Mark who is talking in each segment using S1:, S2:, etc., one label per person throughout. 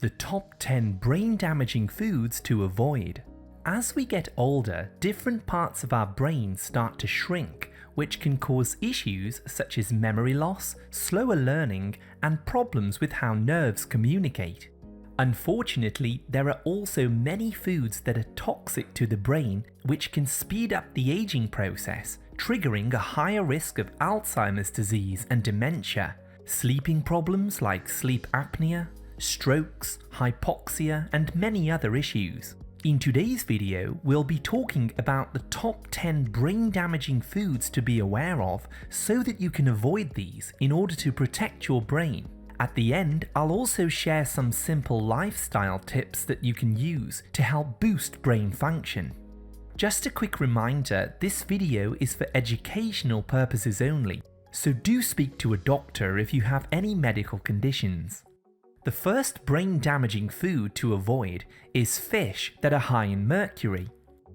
S1: the top 10 brain-damaging foods to avoid. As we get older, different parts of our brain start to shrink, which can cause issues such as memory loss, slower learning, and problems with how nerves communicate. Unfortunately, there are also many foods that are toxic to the brain, which can speed up the aging process, triggering a higher risk of Alzheimer's disease and dementia, sleeping problems like sleep apnea, strokes, hypoxia, and many other issues. In today's video, we'll be talking about the top 10 brain-damaging foods to be aware of so that you can avoid these in order to protect your brain. At the end, I'll also share some simple lifestyle tips that you can use to help boost brain function. Just a quick reminder, this video is for educational purposes only, so do speak to a doctor if you have any medical conditions. The first brain-damaging food to avoid is fish that are high in mercury.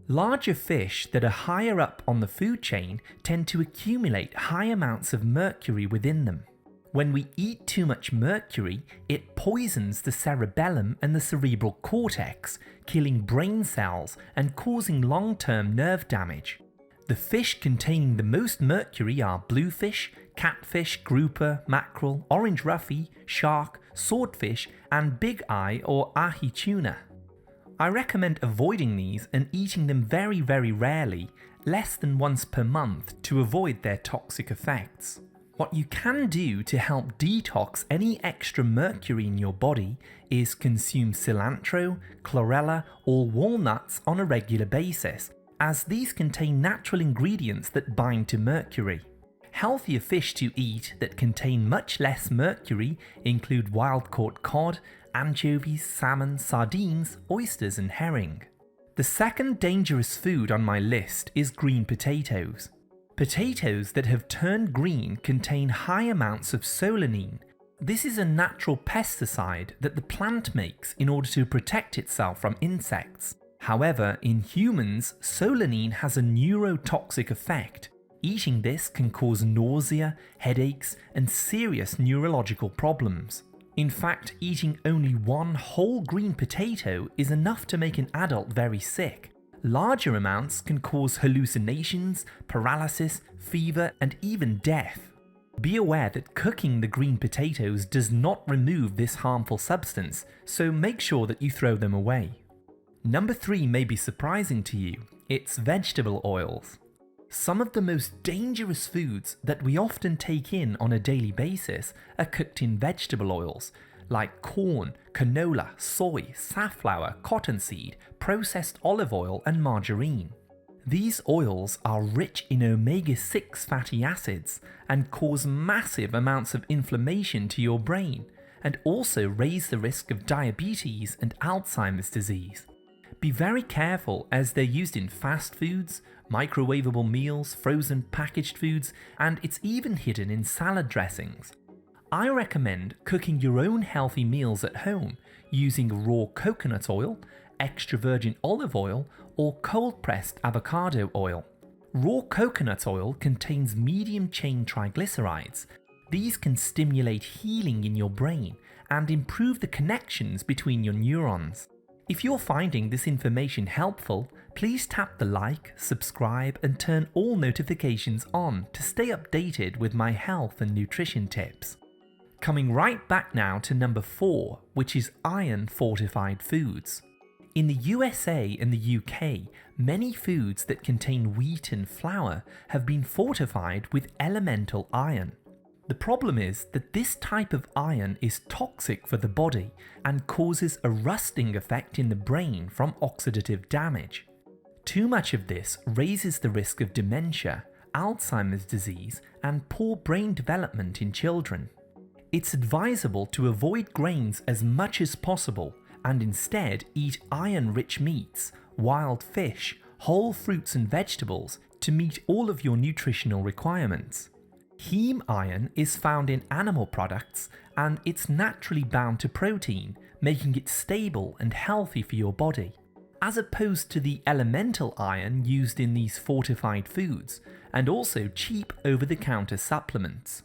S1: Larger fish that are higher up on the food chain tend to accumulate high amounts of mercury within them. When we eat too much mercury, it poisons the cerebellum and the cerebral cortex, killing brain cells and causing long-term nerve damage. The fish containing the most mercury are bluefish, catfish, grouper, mackerel, orange roughy, shark, swordfish, and big eye or ahi tuna. I recommend avoiding these and eating them very rarely, less than once per month, to avoid their toxic effects. What you can do to help detox any extra mercury in your body is consume cilantro, chlorella, or walnuts on a regular basis, as these contain natural ingredients that bind to mercury. Healthier fish to eat that contain much less mercury include wild-caught cod, anchovies, salmon, sardines, oysters, and herring. The second dangerous food on my list is green potatoes. Potatoes that have turned green contain high amounts of solanine. This is a natural pesticide that the plant makes in order to protect itself from insects. However, in humans, solanine has a neurotoxic effect. Eating this can cause nausea, headaches, and serious neurological problems. In fact, eating only one whole green potato is enough to make an adult very sick. Larger amounts can cause hallucinations, paralysis, fever, and even death. Be aware that cooking the green potatoes does not remove this harmful substance, so make sure that you throw them away. Number 3 may be surprising to you. It's vegetable oils. Some of the most dangerous foods that we often take in on a daily basis are cooked in vegetable oils, like corn, canola, soy, safflower, cottonseed, processed olive oil, and margarine. These oils are rich in omega-6 fatty acids and cause massive amounts of inflammation to your brain, and also raise the risk of diabetes and Alzheimer's disease. Be very careful as they're used in fast foods, microwavable meals, frozen packaged foods, and it's even hidden in salad dressings. I recommend cooking your own healthy meals at home using raw coconut oil, extra virgin olive oil, or cold-pressed avocado oil. Raw coconut oil contains medium-chain triglycerides. These can stimulate healing in your brain and improve the connections between your neurons. If you're finding this information helpful, please tap the like, subscribe, and turn all notifications on to stay updated with my health and nutrition tips. Coming right back now to number 4, which is iron-fortified foods. In the USA and the UK, many foods that contain wheat and flour have been fortified with elemental iron. The problem is that this type of iron is toxic for the body and causes a rusting effect in the brain from oxidative damage. Too much of this raises the risk of dementia, Alzheimer's disease, and poor brain development in children. It's advisable to avoid grains as much as possible and instead eat iron-rich meats, wild fish, whole fruits and vegetables to meet all of your nutritional requirements. Heme iron is found in animal products and it's naturally bound to protein, making it stable and healthy for your body, as opposed to the elemental iron used in these fortified foods and also cheap over-the-counter supplements.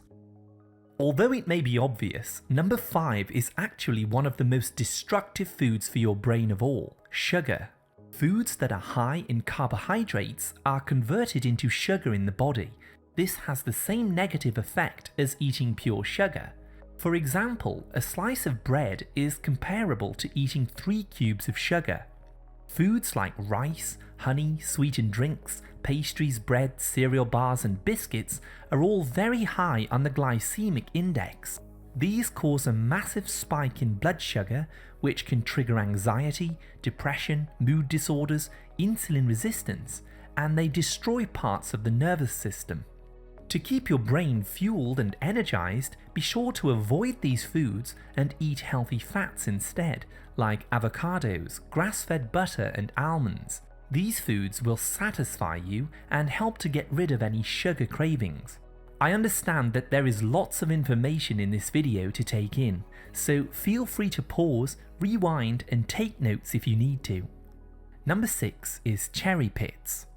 S1: Although it may be obvious, number 5 is actually one of the most destructive foods for your brain of all: sugar. Foods that are high in carbohydrates are converted into sugar in the body. This has the same negative effect as eating pure sugar. For example, a slice of bread is comparable to eating 3 cubes of sugar. Foods like rice, honey, sweetened drinks, pastries, bread, cereal bars and biscuits are all very high on the glycemic index. These cause a massive spike in blood sugar, which can trigger anxiety, depression, mood disorders, insulin resistance, and they destroy parts of the nervous system. To keep your brain fueled and energized, be sure to avoid these foods and eat healthy fats instead, like avocados, grass-fed butter and almonds. These foods will satisfy you and help to get rid of any sugar cravings. I understand that there is lots of information in this video to take in, so feel free to pause, rewind and take notes if you need to. Number 6 is cherry pits.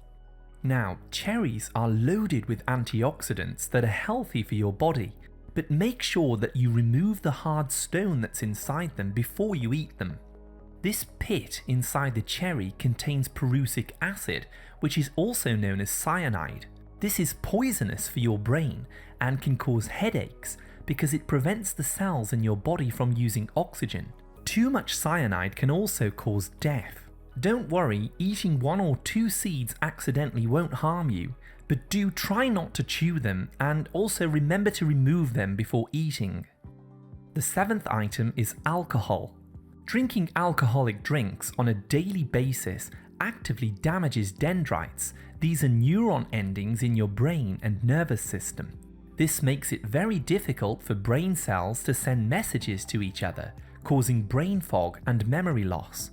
S1: Now, cherries are loaded with antioxidants that are healthy for your body, but make sure that you remove the hard stone that's inside them before you eat them. This pit inside the cherry contains prussic acid, which is also known as cyanide. This is poisonous for your brain and can cause headaches because it prevents the cells in your body from using oxygen. Too much cyanide can also cause death. Don't worry, eating 1 or 2 seeds accidentally won't harm you, but do try not to chew them and also remember to remove them before eating. The 7th item is alcohol. Drinking alcoholic drinks on a daily basis actively damages dendrites. These are neuron endings in your brain and nervous system. This makes it very difficult for brain cells to send messages to each other, causing brain fog and memory loss.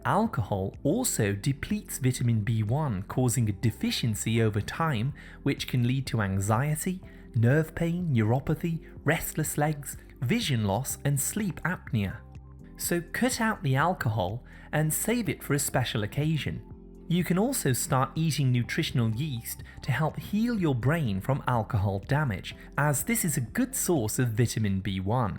S1: Alcohol also depletes vitamin B1, causing a deficiency over time, which can lead to anxiety, nerve pain, neuropathy, restless legs, vision loss, and sleep apnea. So cut out the alcohol and save it for a special occasion. You can also start eating nutritional yeast to help heal your brain from alcohol damage, as this is a good source of vitamin B1.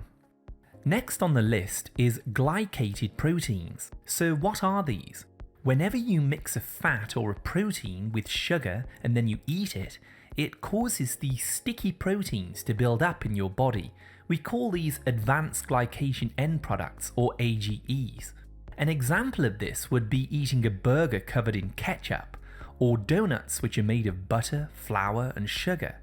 S1: Next on the list is glycated proteins. So what are these? Whenever you mix a fat or a protein with sugar and then you eat it, it causes these sticky proteins to build up in your body. We call these advanced glycation end products, or AGEs. An example of this would be eating a burger covered in ketchup, or donuts which are made of butter, flour and sugar,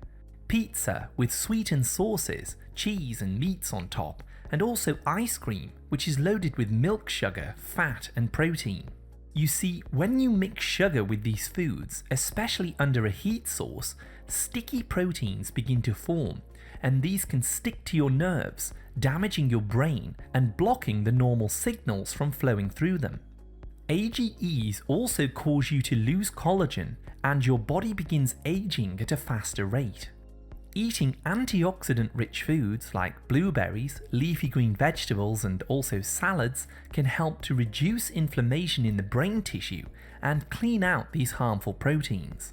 S1: pizza with sweetened sauces, cheese and meats on top, and also ice cream, which is loaded with milk sugar, fat and protein. You see, when you mix sugar with these foods, especially under a heat source, sticky proteins begin to form, and these can stick to your nerves, damaging your brain and blocking the normal signals from flowing through them. AGEs also cause you to lose collagen, and your body begins aging at a faster rate. Eating antioxidant-rich foods like blueberries, leafy green vegetables and also salads can help to reduce inflammation in the brain tissue and clean out these harmful proteins.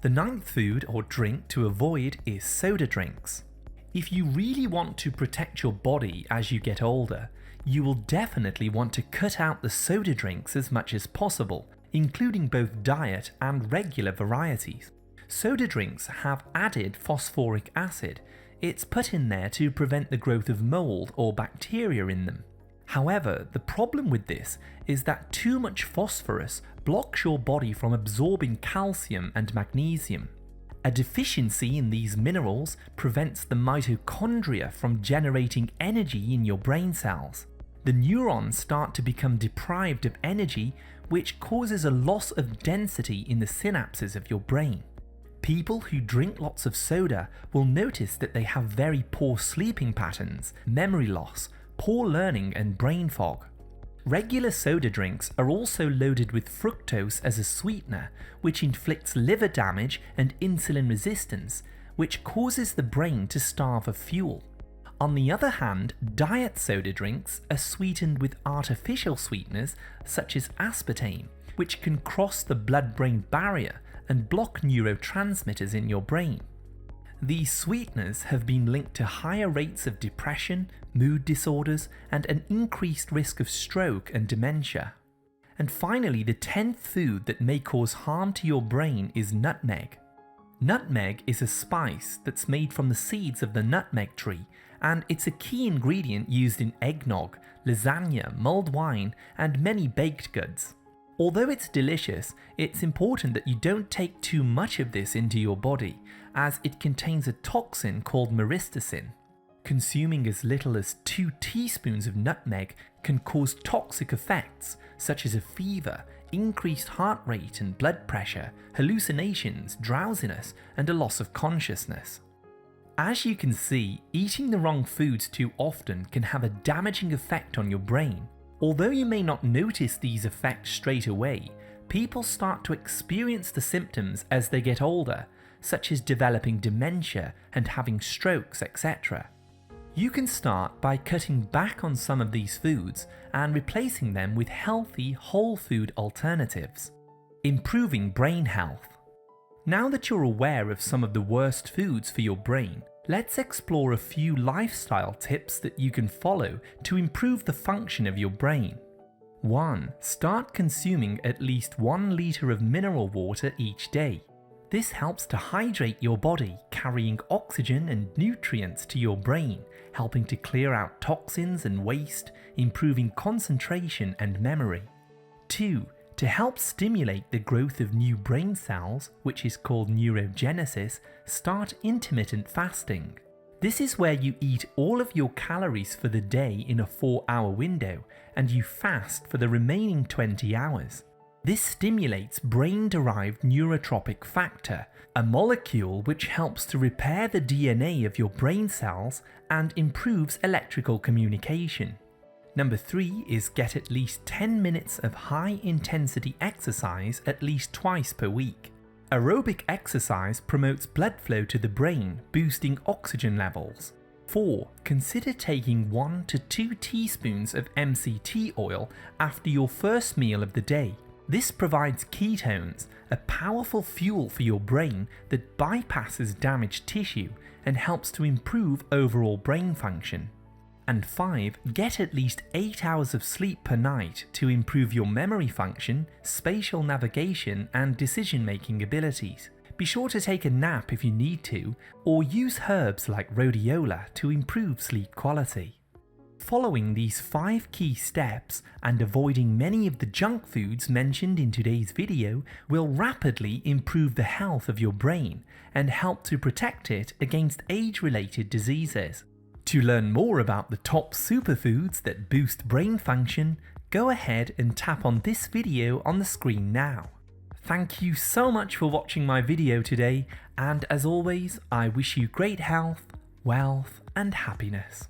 S1: The 9th food or drink to avoid is soda drinks. If you really want to protect your body as you get older, you will definitely want to cut out the soda drinks as much as possible, including both diet and regular varieties. Soda drinks have added phosphoric acid. It's put in there to prevent the growth of mold or bacteria in them. However, the problem with this is that too much phosphorus blocks your body from absorbing calcium and magnesium. A deficiency in these minerals prevents the mitochondria from generating energy in your brain cells. The neurons start to become deprived of energy, which causes a loss of density in the synapses of your brain. People who drink lots of soda will notice that they have very poor sleeping patterns, memory loss, poor learning and brain fog. Regular soda drinks are also loaded with fructose as a sweetener, which inflicts liver damage and insulin resistance, which causes the brain to starve of fuel. On the other hand, diet soda drinks are sweetened with artificial sweeteners such as aspartame, which can cross the blood-brain barrier and block neurotransmitters in your brain. These sweeteners have been linked to higher rates of depression, mood disorders, and an increased risk of stroke and dementia. And finally, the 10th food that may cause harm to your brain is nutmeg. Nutmeg is a spice that's made from the seeds of the nutmeg tree, and it's a key ingredient used in eggnog, lasagna, mulled wine, and many baked goods. Although it's delicious, it's important that you don't take too much of this into your body, as it contains a toxin called myristicin. Consuming as little as 2 teaspoons of nutmeg can cause toxic effects such as a fever, increased heart rate and blood pressure, hallucinations, drowsiness, and a loss of consciousness. As you can see, eating the wrong foods too often can have a damaging effect on your brain. Although you may not notice these effects straight away, people start to experience the symptoms as they get older, such as developing dementia and having strokes, etc. You can start by cutting back on some of these foods and replacing them with healthy, whole food alternatives. Improving brain health. Now that you're aware of some of the worst foods for your brain, let's explore a few lifestyle tips that you can follow to improve the function of your brain. 1. Start consuming at least 1 liter of mineral water each day. This helps to hydrate your body, carrying oxygen and nutrients to your brain, helping to clear out toxins and waste, improving concentration and memory. 2. To help stimulate the growth of new brain cells, which is called neurogenesis, start intermittent fasting. This is where you eat all of your calories for the day in a 4-hour window, and you fast for the remaining 20 hours. This stimulates brain-derived neurotropic factor, a molecule which helps to repair the DNA of your brain cells and improves electrical communication. Number 3 is get at least 10 minutes of high-intensity exercise at least twice per week. Aerobic exercise promotes blood flow to the brain, boosting oxygen levels. 4. Consider taking 1 to 2 teaspoons of MCT oil after your first meal of the day. This provides ketones, a powerful fuel for your brain that bypasses damaged tissue and helps to improve overall brain function. And 5. Get at least 8 hours of sleep per night to improve your memory function, spatial navigation, and decision-making abilities. Be sure to take a nap if you need to, or use herbs like rhodiola to improve sleep quality. Following these 5 key steps and avoiding many of the junk foods mentioned in today's video will rapidly improve the health of your brain and help to protect it against age-related diseases. To learn more about the top superfoods that boost brain function, go ahead and tap on this video on the screen now. Thank you so much for watching my video today, and as always, I wish you great health, wealth, and happiness.